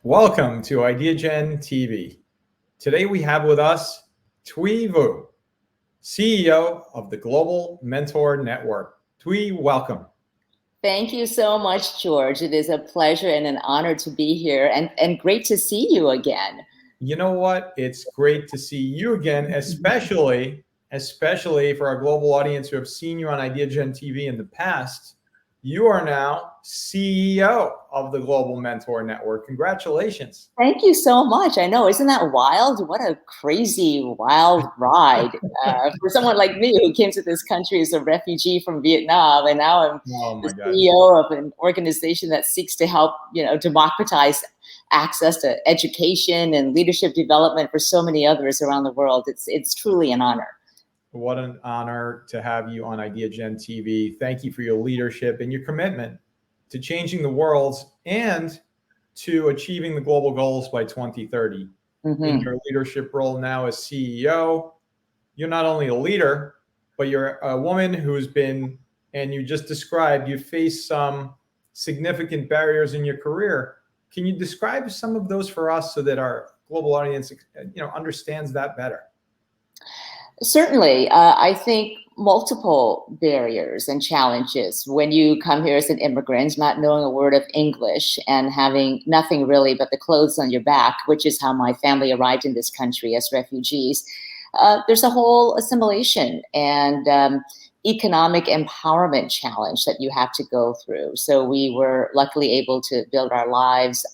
Welcome to Ideagen TV. Today we have with us Thuy, CEO of the Global Mentor Network. Thuy, welcome. Thank you so much, George. It is a pleasure and an honor to be here and great to see you again. You know what? It's great to see you again, especially for our global audience who have seen you on Ideagen TV in the past. You are now CEO of the Global Mentor Network. Congratulations. Thank you so much. I know, isn't that wild? What a crazy, wild ride for someone like me who came to this country as a refugee from Vietnam, and now I'm the CEO of an organization that seeks to help, democratize access to education and leadership development for so many others around the world. It's truly an honor. What an honor to have you on Ideagen TV. Thank you for your leadership and your commitment to changing the world and to achieving the global goals by 2030. In your leadership role now as CEO, you're not only a leader, but you're a woman who's been, and you just described, you faced some significant barriers in your career. Can you describe some of those for us so that our global audience, understands that better? Certainly. I think multiple barriers and challenges when you come here as an immigrant, not knowing a word of English and having nothing really but the clothes on your back, which is how my family arrived in this country as refugees. There's a whole assimilation and economic empowerment challenge that you have to go through. So we were luckily able to build our lives.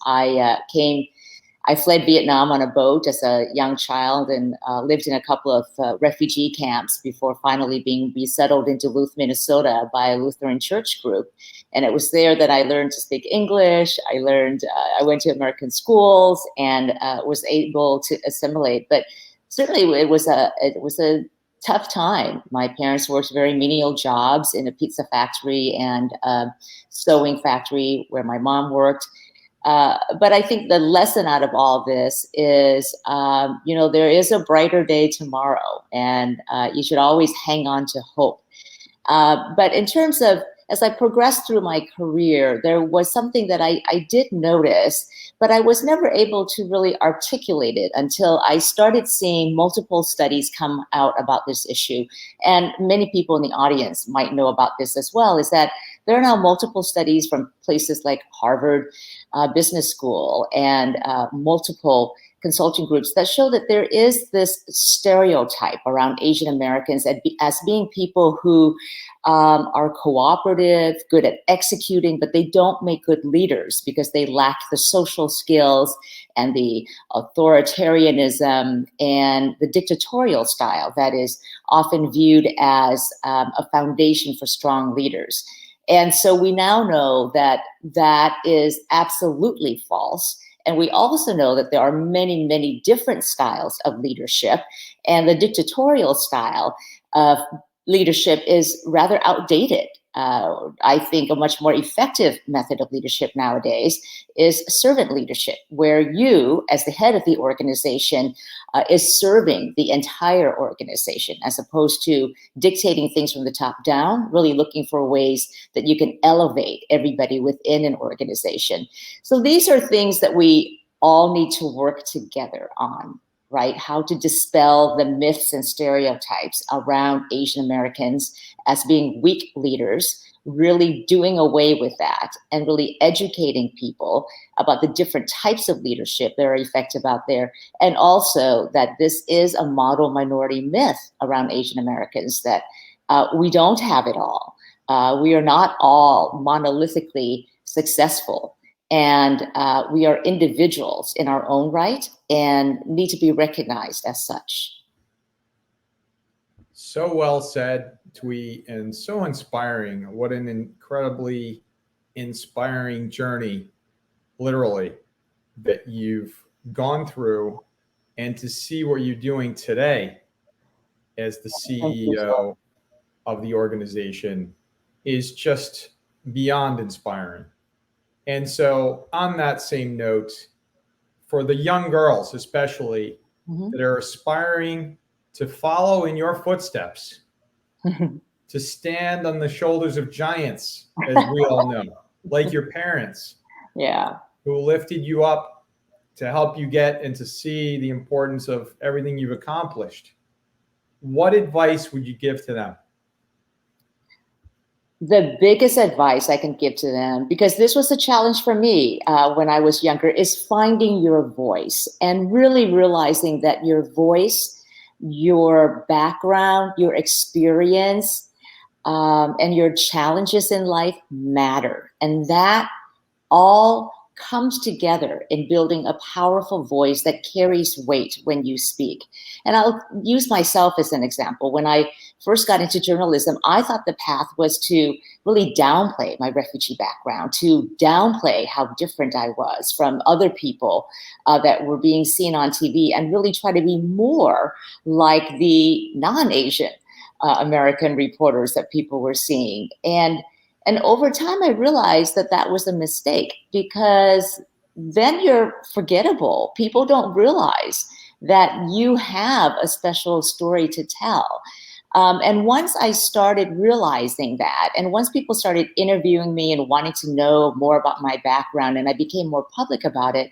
I fled Vietnam on a boat as a young child and lived in a couple of refugee camps before finally being resettled in Duluth, Minnesota by a Lutheran church group. And it was there that I learned to speak English. I went to American schools and was able to assimilate. But certainly it was a tough time. My parents worked very menial jobs in a pizza factory and sewing factory where my mom worked. But I think the lesson out of all this is, there is a brighter day tomorrow, and you should always hang on to hope. But in terms of, as I progressed through my career, there was something that I did notice, but I was never able to really articulate it until I started seeing multiple studies come out about this issue. And many people in the audience might know about this as well, is that there are now multiple studies from places like Harvard Business School and multiple consulting groups that show that there is this stereotype around Asian Americans as being people who are cooperative, good at executing, but they don't make good leaders because they lack the social skills and the authoritarianism and the dictatorial style that is often viewed as a foundation for strong leaders. And so we now know that that is absolutely false. And we also know that there are many, many different styles of leadership. And the dictatorial style of leadership is rather outdated. I think a much more effective method of leadership nowadays is servant leadership, where you, as the head of the organization, is serving the entire organization, as opposed to dictating things from the top down, really looking for ways that you can elevate everybody within an organization. So these are things that we all need to work together on. Right? How to dispel the myths and stereotypes around Asian Americans as being weak leaders, really doing away with that and really educating people about the different types of leadership that are effective out there. And also that this is a model minority myth around Asian Americans, that we don't have it all. We are not all monolithically successful. And we are individuals in our own right and need to be recognized as such. So well said, Thuy, and so inspiring. What an incredibly inspiring journey, literally, that you've gone through. And to see what you're doing today as the CEO of the organization is just beyond inspiring. And so on that same note, for the young girls, especially that are aspiring to follow in your footsteps, to stand on the shoulders of giants, as we all know, like your parents, who lifted you up to help you get and to see the importance of everything you've accomplished, what advice would you give to them? The biggest advice I can give to them, because this was a challenge for me when I was younger, is finding your voice and really realizing that your voice, your background, your experience, and your challenges in life matter. And that all comes together in building a powerful voice that carries weight when you speak. And I'll use myself as an example. When I first got into journalism, I thought the path was to really downplay my refugee background, to downplay how different I was from other people that were being seen on TV, and really try to be more like the non-Asian American reporters that people were seeing. And over time, I realized that that was a mistake, because then you're forgettable. People don't realize that you have a special story to tell. And once I started realizing that, and once people started interviewing me and wanting to know more about my background, and I became more public about it,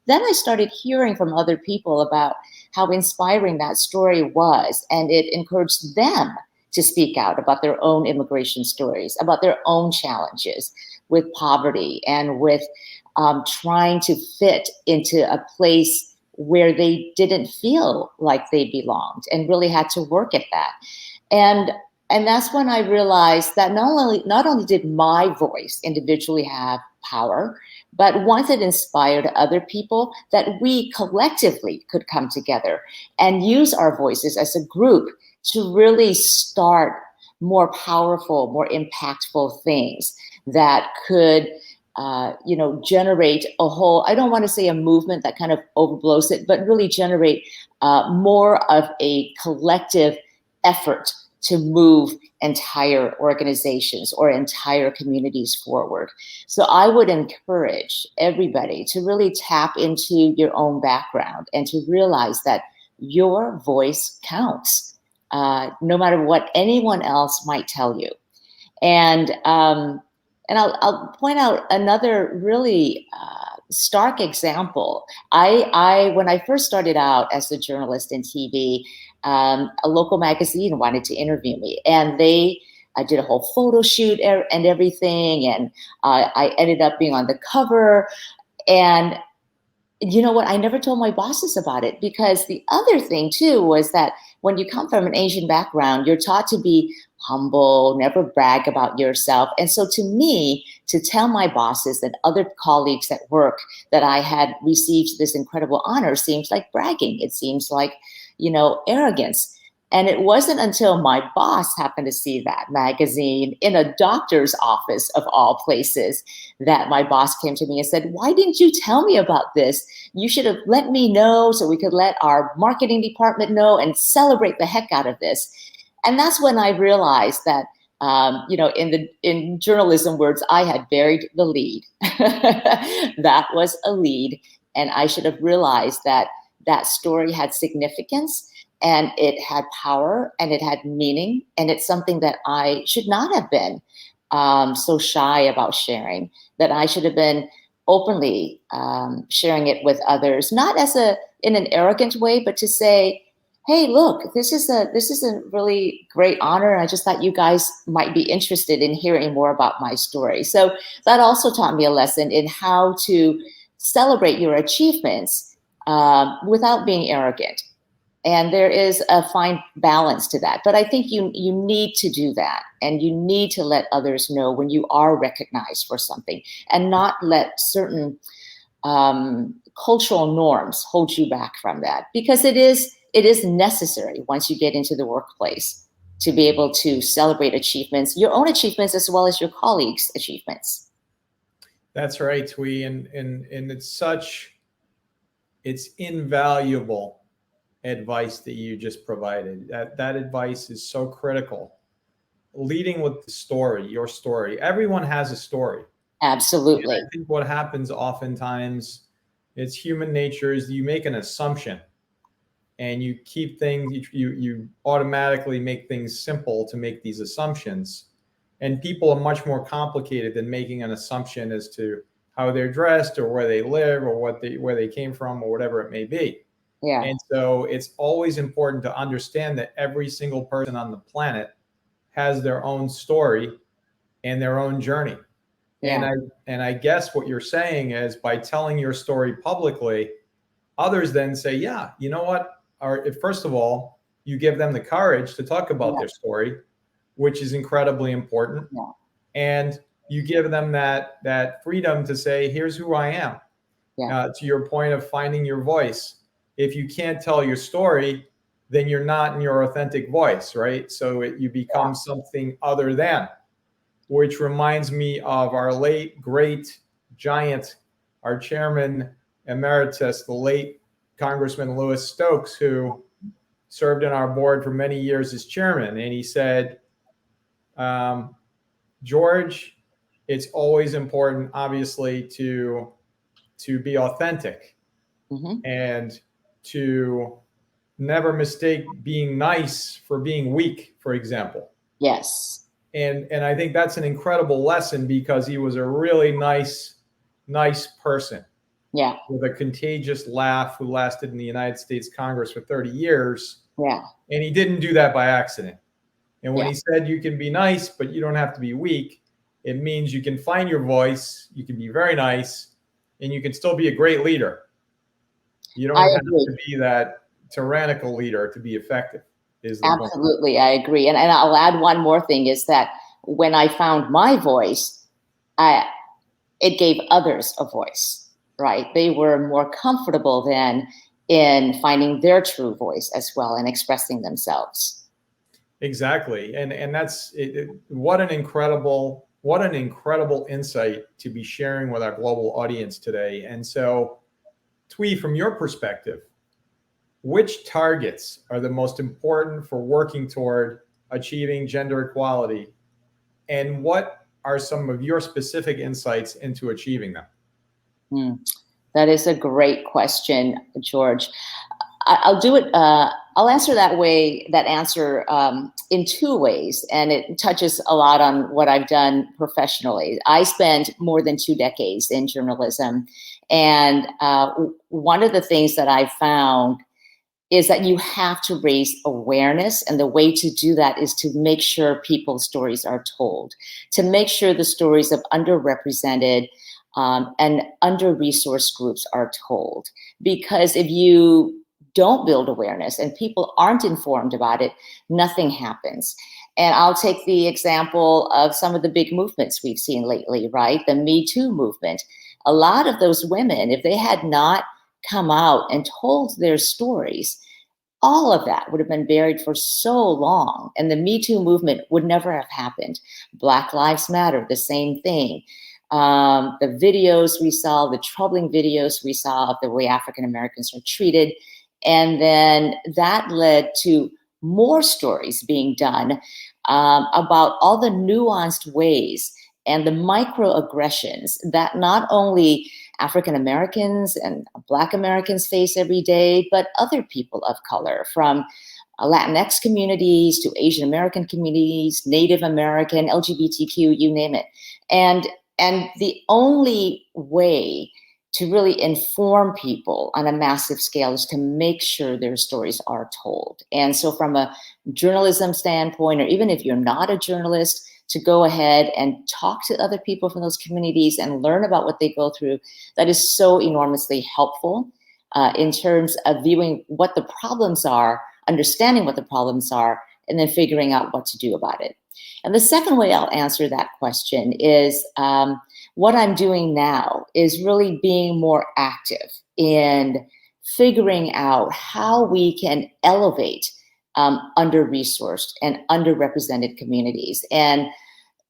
then I started hearing from other people about how inspiring that story was, and it encouraged them to speak out about their own immigration stories, about their own challenges with poverty and with trying to fit into a place where they didn't feel like they belonged, and really had to work at that. And that's when I realized that not only did my voice individually have power, but once it inspired other people, that we collectively could come together and use our voices as a group to really start more powerful, more impactful things that could, generate a whole, I don't want to say a movement that kind of overblows it, but really generate more of a collective effort to move entire organizations or entire communities forward. So I would encourage everybody to really tap into your own background and to realize that your voice counts, no matter what anyone else might tell you. And I'll point out another really stark example. I when I first started out as a journalist in TV, a local magazine wanted to interview me, and I did a whole photo shoot and everything, and I ended up being on the cover. And you know what? I never told my bosses about it, because the other thing too was that when you come from an Asian background, you're taught to be humble, never brag about yourself. And so to me, to tell my bosses and other colleagues at work that I had received this incredible honor seems like bragging. It seems like, arrogance. And it wasn't until my boss happened to see that magazine in a doctor's office, of all places, that my boss came to me and said, "Why didn't you tell me about this? You should have let me know so we could let our marketing department know and celebrate the heck out of this." And that's when I realized that, in journalism words, I had buried the lead. That was a lead. And I should have realized that that story had significance, and it had power, and it had meaning, and it's something that I should not have been so shy about sharing, that I should have been openly sharing it with others, not in an arrogant way, but to say, "Hey, look, this is a really great honor. I just thought you guys might be interested in hearing more about my story." So that also taught me a lesson in how to celebrate your achievements without being arrogant. And there is a fine balance to that. But I think you need to do that, and you need to let others know when you are recognized for something, and not let certain cultural norms hold you back from that, because it is necessary once you get into the workplace to be able to celebrate achievements, your own achievements as well as your colleagues' achievements. That's right, Thuy, and it's invaluable advice that you just provided. That advice is so critical. Leading with the story, your story. Everyone has a story. Absolutely. And I think what happens oftentimes, it's human nature, is you make an assumption, and you keep things, you automatically make things simple to make these assumptions. And people are much more complicated than making an assumption as to how they're dressed or where they live or where they came from or whatever it may be. Yeah. And so it's always important to understand that every single person on the planet has their own story and their own journey. Yeah. And I guess what you're saying is by telling your story publicly, others then say, yeah, you know what? Or first of all, you give them the courage to talk about their story, which is incredibly important. Yeah. And you give them that freedom to say, here's who I am. Yeah. To your point of finding your voice. If you can't tell your story, then you're not in your authentic voice, right? So you become something other than, which reminds me of our late, great giant, our chairman emeritus, the late Congressman Louis Stokes, who served in our board for many years as chairman. And he said, George, it's always important, obviously, to be authentic and to never mistake being nice for being weak, for example. Yes. And I think that's an incredible lesson because he was a really nice person. Yeah. With a contagious laugh who lasted in the United States Congress for 30 years. Yeah. And he didn't do that by accident. And when he said you can be nice, but you don't have to be weak, it means you can find your voice, you can be very nice, and you can still be a great leader. You don't have to be that tyrannical leader to be effective. Absolutely, I agree. And I'll add one more thing is that when I found my voice, it gave others a voice, right? They were more comfortable then in finding their true voice as well and expressing themselves. Exactly. And that's what an incredible insight to be sharing with our global audience today. And so, Thuy, from your perspective, which targets are the most important for working toward achieving gender equality? And what are some of your specific insights into achieving them? That is a great question, George. I'll do it. I'll answer that answer in two ways, and it touches a lot on what I've done professionally. I spent more than 2 decades in journalism, and one of the things that I found is that you have to raise awareness, and the way to do that is to make sure people's stories are told, to make sure the stories of underrepresented and under-resourced groups are told. Because if you don't build awareness and people aren't informed about it, nothing happens. And I'll take the example of some of the big movements we've seen lately, right? The Metoo Movement. A lot of those women, if they had not come out and told their stories, all of that would have been buried for so long, and the Metoo movement would never have happened. Black Lives Matter, the same thing. The videos we saw, the troubling videos we saw of the way African Americans are treated, and then that led to more stories being done about all the nuanced ways and the microaggressions that not only African Americans and Black Americans face every day, but other people of color, from Latinx communities to Asian American communities, Native American, LGBTQ, you name it. And the only way to really inform people on a massive scale is to make sure their stories are told. And so from a journalism standpoint, or even if you're not a journalist, to go ahead and talk to other people from those communities and learn about what they go through, that is so enormously helpful in terms of viewing what the problems are, understanding what the problems are, and then figuring out what to do about it. And the second way I'll answer that question is what I'm doing now is really being more active in figuring out how we can elevate under-resourced and underrepresented communities. And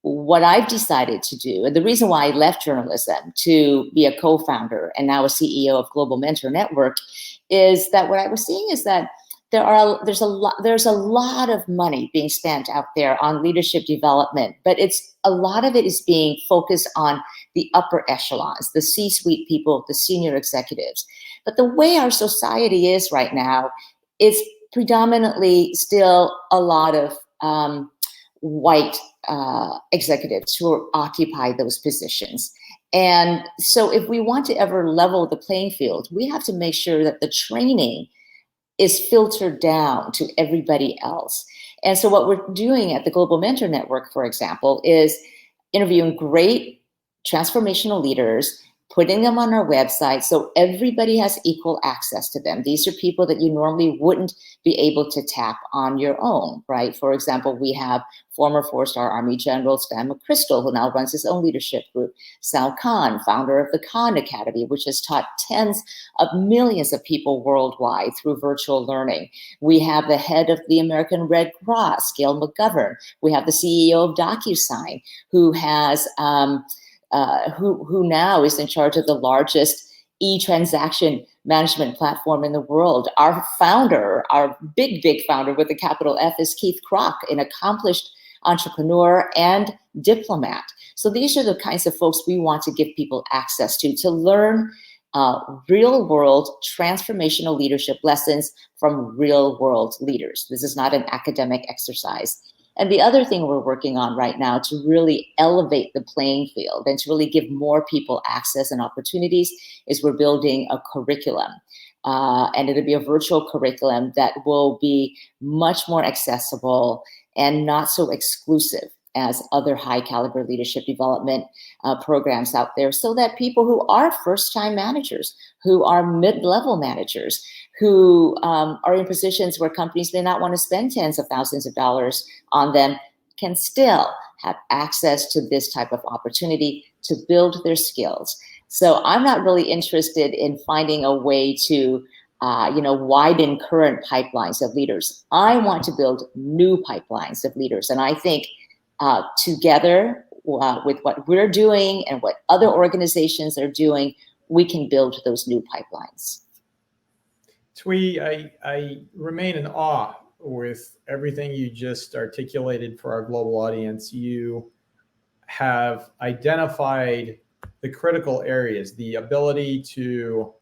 what I've decided to do, and the reason why I left journalism to be a co-founder and now a CEO of Global Mentor Network, is that what I was seeing is that there's a lot of money being spent out there on leadership development, but a lot of it is being focused on the upper echelons, the C-suite people, the senior executives. But the way our society is right now is predominantly still a lot of white executives who occupy those positions. And so if we want to ever level the playing field, we have to make sure that the training is filtered down to everybody else. And so what we're doing at the Global Mentor Network, for example, is interviewing great transformational leaders, putting them on our website so everybody has equal access to them. These are people that you normally wouldn't be able to tap on your own, right? For example, we have former 4-star Army General Stan McChrystal, who now runs his own leadership group. Sal Khan, founder of the Khan Academy, which has taught tens of millions of people worldwide through virtual learning. We have the head of the American Red Cross, Gail McGovern. We have the CEO of DocuSign, who has who now is in charge of the largest e-transaction management platform in the world. Our founder, our big founder with a capital F, is Keith Kroc, an accomplished entrepreneur and diplomat. So these are the kinds of folks we want to give people access to learn real world transformational leadership lessons from real world leaders. This is not an academic exercise. And the other thing we're working on right now to really elevate the playing field and to really give more people access and opportunities is we're building a curriculum. And it'll be a virtual curriculum that will be much more accessible and not so exclusive as other high caliber leadership development programs out there, so that people who are first-time managers, who are mid-level managers, who are in positions where companies may not want to spend tens of thousands of dollars on them, can still have access to this type of opportunity to build their skills. So I'm not really interested in finding a way to widen current pipelines of leaders. I want to build new pipelines of leaders. And I think together with what we're doing and what other organizations are doing, we can build those new pipelines. Thuy, I remain in awe with everything you just articulated for our global audience. You have identified the critical areas, the ability to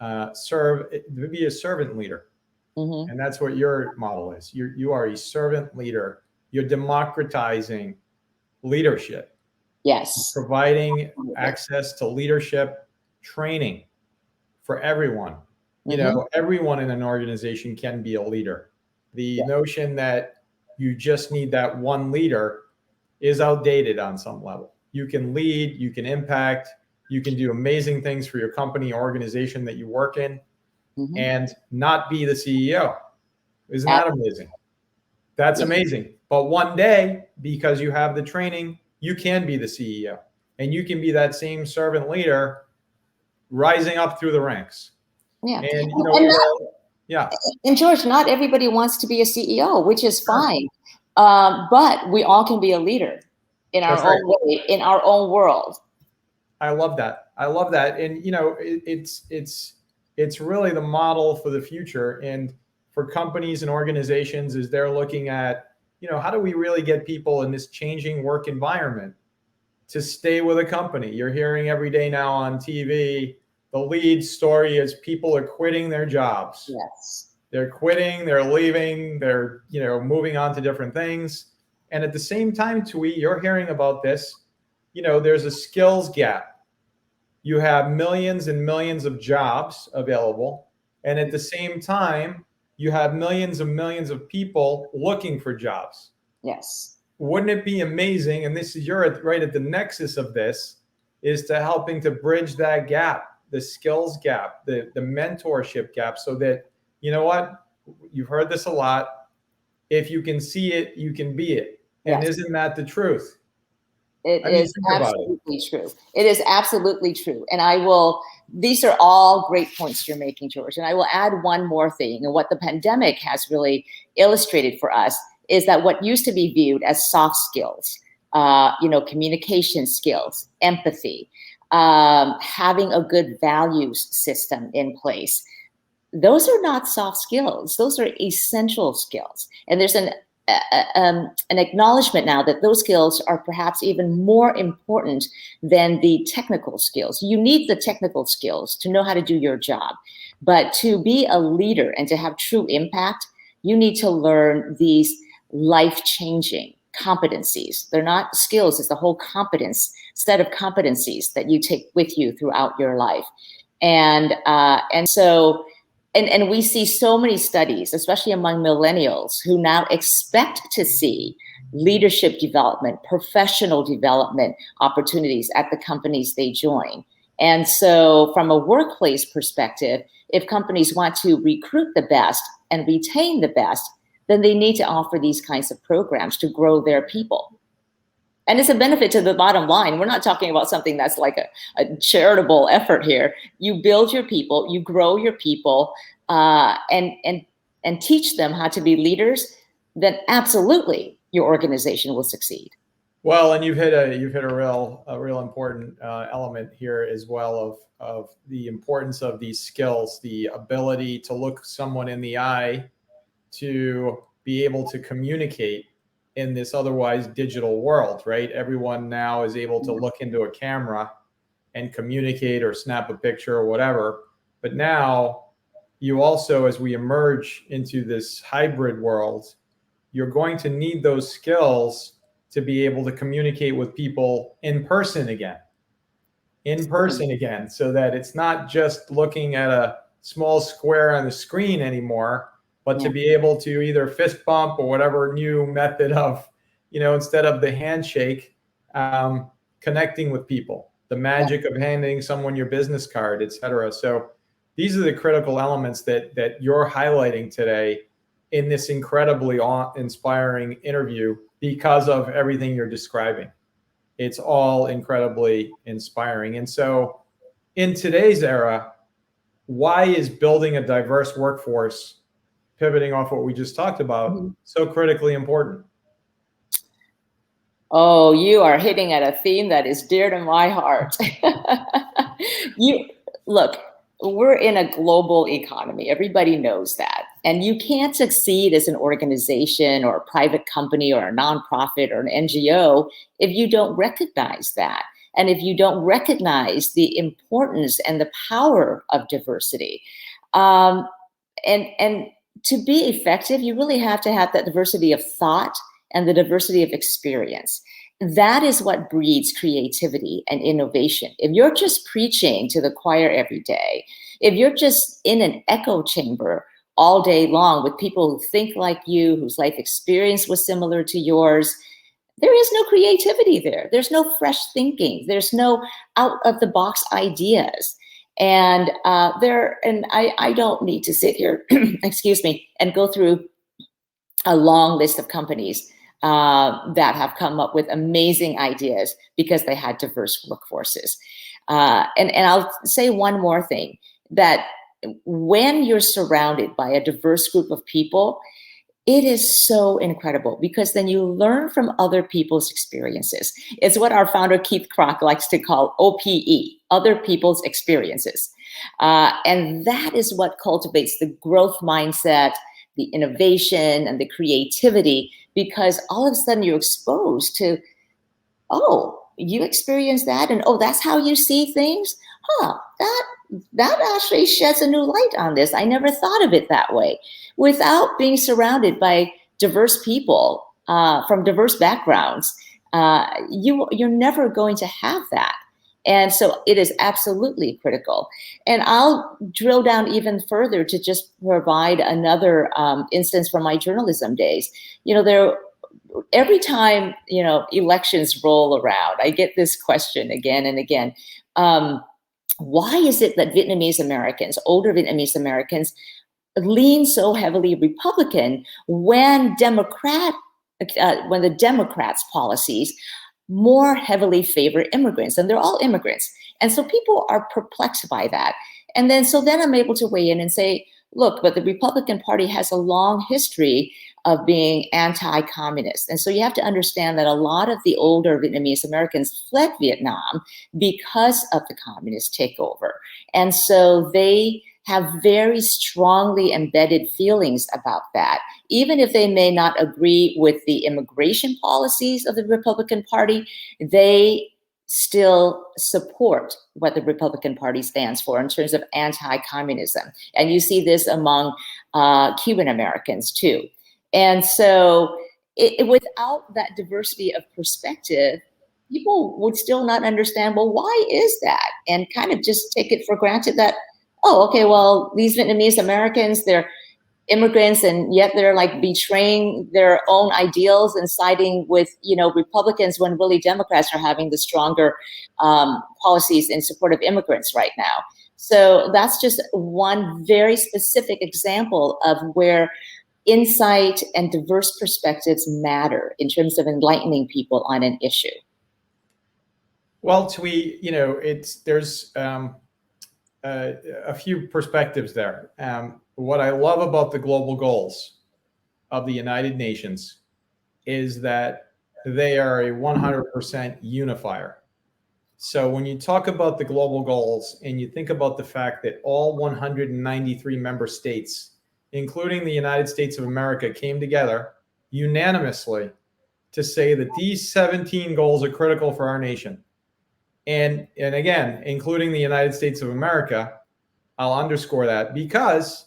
be a servant leader. Mm-hmm. And that's what your model is. You are a servant leader. You're democratizing leadership. Yes. Providing access to leadership training for everyone. You know, everyone in an organization can be a leader. The notion that you just need that one leader is outdated on some level. You can lead, you can impact, you can do amazing things for your company, organization that you work in, and not be the CEO. Isn't that amazing? That's amazing. But one day, because you have the training, you can be the CEO, and you can be that same servant leader rising up through the ranks. Yeah. And and George, not everybody wants to be a CEO, which is fine. But we all can be a leader in our own way, in our own world. I love that. And it's really the model for the future. And for companies and organizations, as they're looking at, how do we really get people in this changing work environment to stay with a company? You're hearing every day now on TV, the lead story is people are quitting their jobs. Yes. They're quitting, they're leaving, they're, moving on to different things. And at the same time, Thuy, you're hearing about this, there's a skills gap. You have millions and millions of jobs available. And at the same time, you have millions of people looking for jobs. Yes. Wouldn't it be amazing? And you're right at the nexus of this, is to helping to bridge that gap, the skills gap, the mentorship gap, so that, you've heard this a lot. If you can see it, you can be it. And isn't that the truth? It is absolutely true. It is absolutely true. And these are all great points you're making, George. And I will add one more thing. And what the pandemic has really illustrated for us is that what used to be viewed as soft skills, communication skills, empathy, having a good values system in place, those are not soft skills. Those are essential skills. And there's an acknowledgement now that those skills are perhaps even more important than the technical skills. You need the technical skills to know how to do your job. But to be a leader and to have true impact, you need to learn these life-changing competencies. They're not skills, it's the whole set of competencies that you take with you throughout your life. And so we see so many studies, especially among millennials, who now expect to see leadership development, professional development opportunities at the companies they join. And so from a workplace perspective, if companies want to recruit the best and retain the best, then they need to offer these kinds of programs to grow their people. And it's a benefit to the bottom line. We're not talking about something that's like a charitable effort here. You build your people, you grow your people, and teach them how to be leaders, then absolutely your organization will succeed. Well, and you've hit a real important element here as well of the importance of these skills, the ability to look someone in the eye, to be able to communicate in this otherwise digital world, right? Everyone now is able to look into a camera and communicate or snap a picture or whatever. But now you also, as we emerge into this hybrid world, you're going to need those skills to be able to communicate with people in person again, so that it's not just looking at a small square on the screen anymore, but to be able to either fist bump or whatever new method of, instead of the handshake, connecting with people, the magic of handing someone your business card, et cetera. So these are the critical elements that you're highlighting today in this incredibly inspiring interview because of everything you're describing. It's all incredibly inspiring. And so in today's era, why is building a diverse workforce, pivoting off what we just talked about, so critically important? Oh, you are hitting at a theme that is dear to my heart. Look, we're in a global economy. Everybody knows that. And you can't succeed as an organization or a private company or a nonprofit or an NGO if you don't recognize that. And if you don't recognize the importance and the power of diversity. And to be effective, you really have to have that diversity of thought and the diversity of experience. That is what breeds creativity and innovation. If you're just preaching to the choir every day, if you're just in an echo chamber all day long with people who think like you, whose life experience was similar to yours, there is no creativity there. There's no fresh thinking. There's no out of the box ideas. And I don't need to sit here, excuse me, and go through a long list of companies that have come up with amazing ideas because they had diverse workforces. And I'll say one more thing, that when you're surrounded by a diverse group of people, it is so incredible because then you learn from other people's experiences. It's what our founder, Keith Kroc, likes to call OPE, other people's experiences. And that is what cultivates the growth mindset, the innovation, and the creativity, because all of a sudden you're exposed to, oh, you experience that, and oh, that's how you see things? That actually sheds a new light on this. I never thought of it that way. Without being surrounded by diverse people from diverse backgrounds, you're never going to have that. And so it is absolutely critical. And I'll drill down even further to just provide another instance from my journalism days. Every time, elections roll around, I get this question again and again. Why is it that Vietnamese Americans, older Vietnamese Americans, lean so heavily Republican when the Democrats' policies more heavily favor immigrants, and they're all immigrants. And so people are perplexed by that. And then I'm able to weigh in and say, look, but the Republican Party has a long history of being anti-communist. And so you have to understand that a lot of the older Vietnamese Americans fled Vietnam because of the communist takeover. And so they have very strongly embedded feelings about that. Even if they may not agree with the immigration policies of the Republican Party, they still support what the Republican Party stands for in terms of anti-communism. And you see this among Cuban Americans too. And so without that diversity of perspective, people would still not understand, well, why is that? And kind of just take it for granted that, oh, okay, well, these Vietnamese Americans, they're immigrants, and yet they're like betraying their own ideals and siding with, Republicans, when really Democrats are having the stronger policies in support of immigrants right now. So that's just one very specific example of where insight and diverse perspectives matter in terms of enlightening people on an issue. Well, Thuy, there's a few perspectives there. What I love about the global goals of the United Nations is that they are a 100% unifier. So when you talk about the global goals and you think about the fact that all 193 member states, including the United States of America, came together unanimously to say that these 17 goals are critical for our nation. And again, including the United States of America, I'll underscore that because,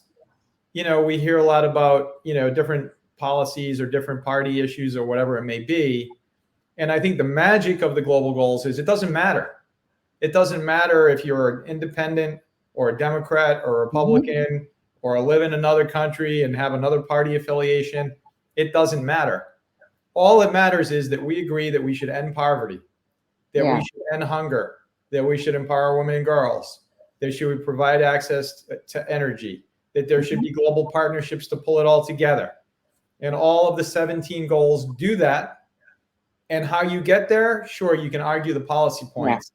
we hear a lot about, different policies or different party issues or whatever it may be. And I think the magic of the global goals is it doesn't matter. It doesn't matter if you're an independent or a Democrat or a Republican or live in another country and have another party affiliation. It doesn't matter. All that matters is that we agree that we should end poverty, that we should end hunger, that we should empower women and girls, that should we provide access to energy, that there should be global partnerships to pull it all together. And all of the 17 goals do that. And how you get there, sure, you can argue the policy points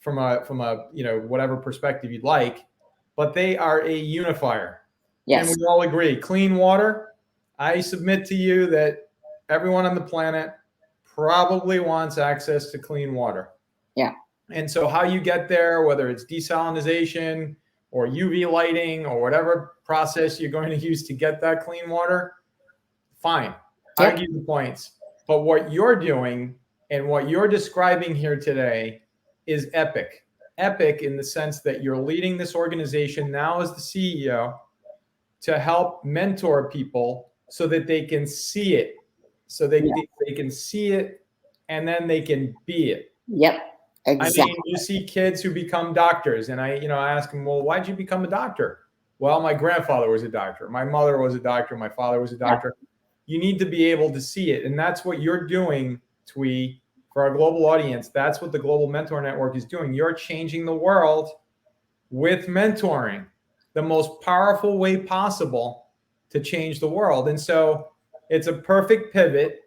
from a whatever perspective you'd like, but they are a unifier. Yes. And we all agree, clean water. I submit to you that everyone on the planet probably wants access to clean water. Yeah. And so how you get there, whether it's desalination or UV lighting or whatever process you're going to use to get that clean water, fine. Yep. Argue the points. But what you're doing and what you're describing here today is epic. Epic in the sense that you're leading this organization now as the CEO to help mentor people so that they can see it, so they can see it and then they can be it. Yep, exactly. I mean, you see kids who become doctors and I ask them, well, why'd you become a doctor? Well, my grandfather was a doctor. My mother was a doctor. My father was a doctor. Yeah. You need to be able to see it. And that's what you're doing, Thuy, for our global audience. That's what the Global Mentor Network is doing. You're changing the world with mentoring, the most powerful way possible to change the world. And so it's a perfect pivot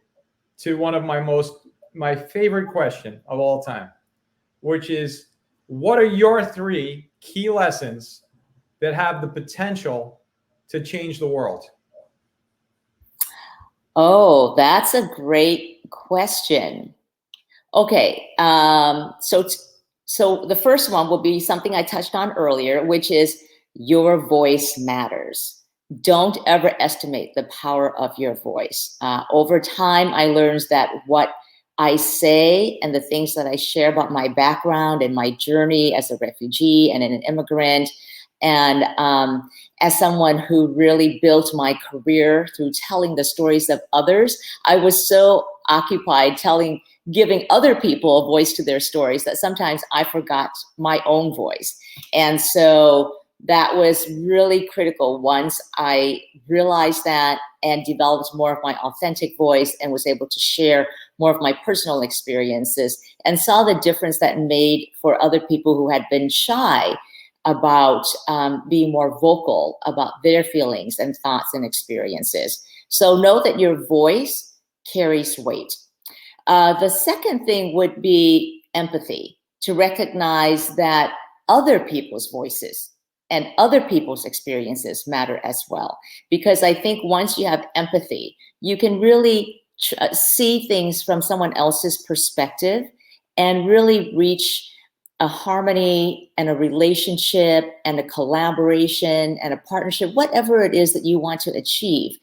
to one of my favorite question of all time, which is, what are your 3 key lessons that have the potential to change the world? Oh, that's a great question. Okay, so the first one will be something I touched on earlier, which is your voice matters. Don't ever estimate the power of your voice. Over time, I learned that what I say and the things that I share about my background and my journey as a refugee and an immigrant, and as someone who really built my career through telling the stories of others, I was so occupied giving other people a voice to their stories that sometimes I forgot my own voice. And so that was really critical once I realized that and developed more of my authentic voice and was able to share more of my personal experiences and saw the difference that made for other people who had been shy about being more vocal about their feelings and thoughts and experiences. So know that your voice carries weight. The second thing would be empathy, to recognize that other people's voices and other people's experiences matter as well. Because I think once you have empathy, you can really see things from someone else's perspective and really reach a harmony and a relationship and a collaboration and a partnership, whatever it is that you want to achieve.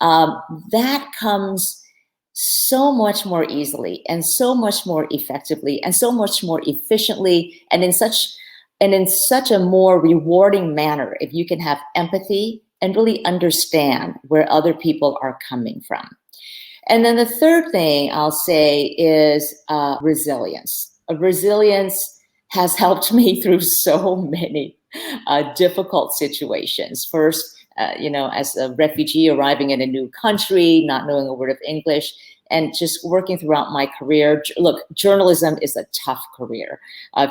That comes so much more easily and so much more effectively and so much more efficiently and in such a more rewarding manner if you can have empathy and really understand where other people are coming from. And then the third thing I'll say is resilience. Resilience has helped me through so many difficult situations. First, as a refugee arriving in a new country, not knowing a word of English, and just working throughout my career. Look, journalism is a tough career.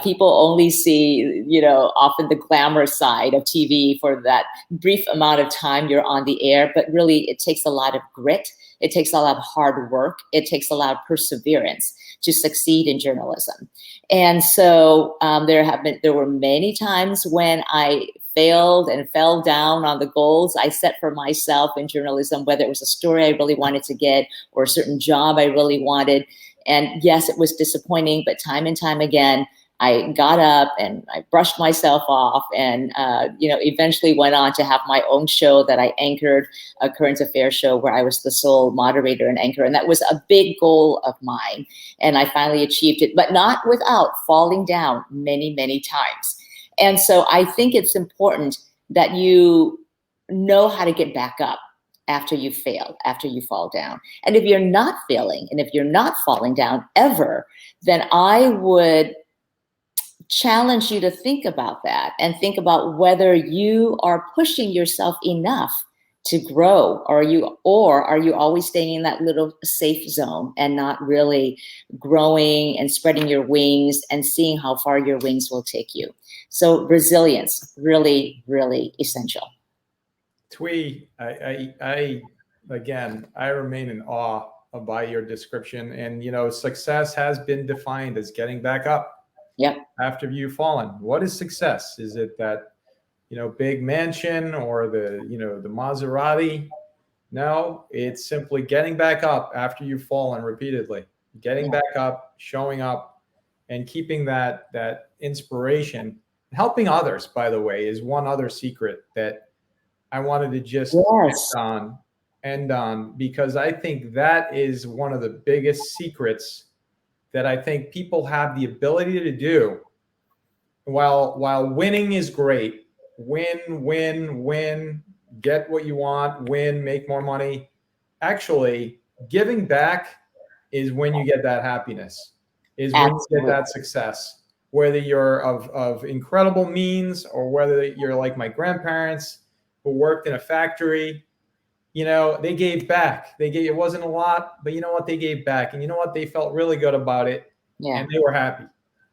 People only see, often the glamorous side of TV for that brief amount of time you're on the air, but really it takes a lot of grit. It takes a lot of hard work. It takes a lot of perseverance to succeed in journalism. And so there were many times when I failed and fell down on the goals I set for myself in journalism, whether it was a story I really wanted to get or a certain job I really wanted. And yes, it was disappointing, but time and time again, I got up and I brushed myself off and, eventually went on to have my own show that I anchored, a current affairs show where I was the sole moderator and anchor. And that was a big goal of mine. And I finally achieved it, but not without falling down many, many times. And so I think it's important that you know how to get back up after you fail, after you fall down. And if you're not failing and if you're not falling down ever, then I would challenge you to think about that and think about whether you are pushing yourself enough to grow, or are you always staying in that little safe zone and not really growing and spreading your wings and seeing how far your wings will take you. So resilience, really, really essential. Thuy, I remain in awe by your description. And, success has been defined as getting back up. Yep. After you've fallen. What is success? Is it that, big mansion or the Maserati? No, it's simply getting back up after you've fallen repeatedly, getting back up, showing up, and keeping that inspiration. Helping others, by the way, is one other secret that I wanted to just end on, because I think that is one of the biggest secrets that I think people have the ability to do. While winning is great, win, get what you want, win, make more money. Actually, giving back is when you get that happiness, is when you get that success. Whether you're of incredible means or whether you're like my grandparents who worked in a factory, they gave back. It wasn't a lot, but you know what? They gave back. And you know what? They felt really good about it. Yeah. And they were happy.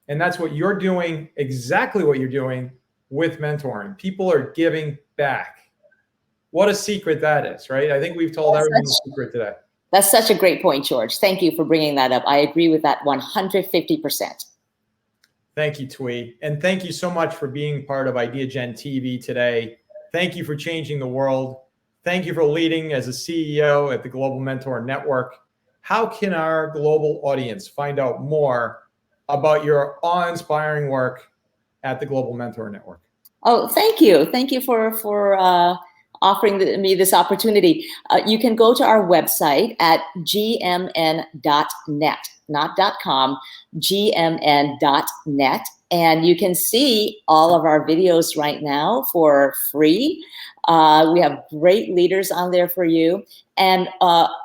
And that's what you're doing, exactly what you're doing with mentoring. People are giving back. What a secret that is, right? I think we've told everyone the secret today. That's such a great point, George. Thank you for bringing that up. I agree with that 150%. Thank you, Thuy. And thank you so much for being part of Ideagen TV today. Thank you for changing the world. Thank you for leading as a CEO at the Global Mentor Network. How can our global audience find out more about your awe-inspiring work at the Global Mentor Network? Oh, thank you. Thank you for offering me this opportunity. You can go to our website at gmn.net, not .com, gmn.net. And you can see all of our videos right now for free. We have great leaders on there for you. And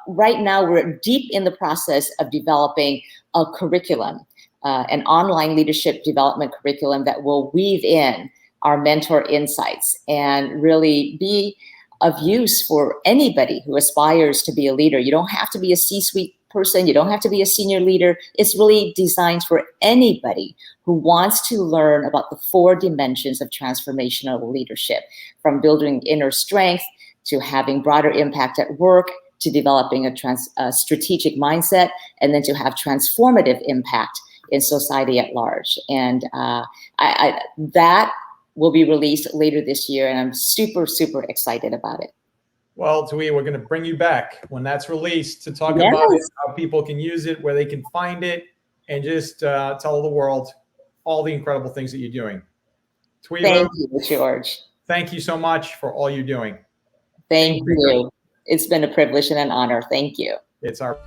right now we're deep in the process of developing a curriculum, an online leadership development curriculum that will weave in our mentor insights and really be of use for anybody who aspires to be a leader. You don't have to be a C-suite person. You don't have to be a senior leader. It's really designed for anybody who wants to learn about the 4 dimensions of transformational leadership, from building inner strength to having broader impact at work, to developing a strategic mindset, and then to have transformative impact in society at large. And that will be released later this year, and I'm super, super excited about it. Well, Thuy, we're going to bring you back when that's released to talk about it, how people can use it, where they can find it, and just tell the world all the incredible things that you're doing. Thuy, thank you, George. Thank you so much for all you're doing. Thank you. It's been a privilege and an honor. Thank you. It's our